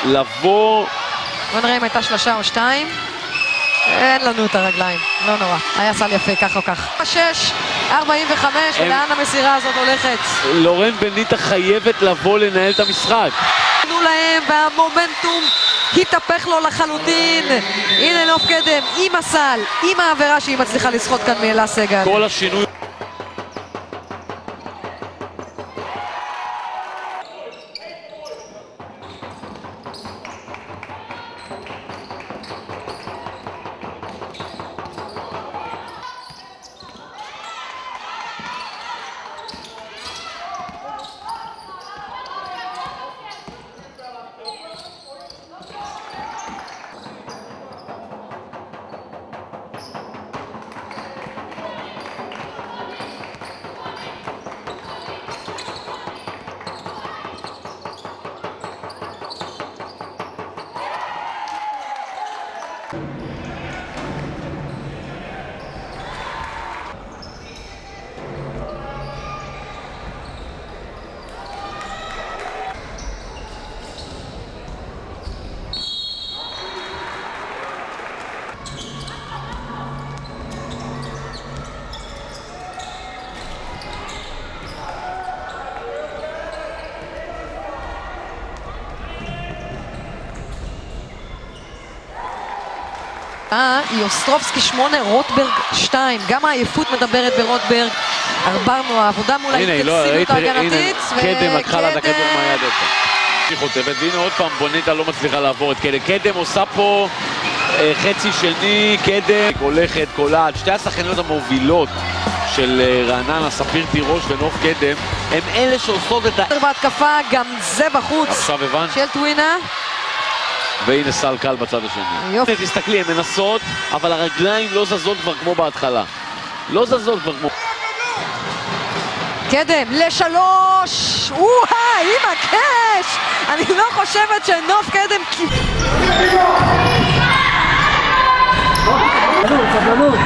לבוא... בוא נראה אם הייתה שלושה או שתיים. אין לנו את הרגליים, לא נורא. היה סל יפה, כך או כך. 6:45, ולאן המסירה הזאת הולכת? לורן בניטה חייבת לבוא לנהל את המשחק. תנו להם, והמומנטום התהפך לו לחלוטין. הנה נוף קדם, עם הסל, עם העבירה שהיא מצליחה לסחוט כאן מאלה סגל. כל השינוי... יוסטרובסקי 8, רוטברג 2. גם העייפות מדברת ברוטברג. עברנו העבודה מול האינטנסיביות ההגנתית. קדם לקחה לה את הכדור מהיד עוד פעם. היא חוטפת, והנה עוד פעם בוניטה לא מצליחה לעבור את קדם. קדם עושה פה חצי שני, קדם הולכת, קולעת. שתי השחקניות המובילות של רעננה, ספיר תירוש ונוף קדם, הם אלה שעושות את בהתקפה, גם זה בחוץ. עכשיו הבנת? של טווינה. והנה סל קל בצד השני. יופי. תסתכלי, הן מנסות, אבל הרגליים לא זזות כבר כמו בהתחלה. לא זזות כבר כמו... קדם לשלוש! עם הקש! אני לא חושבת שנוף קדם... סבלנות.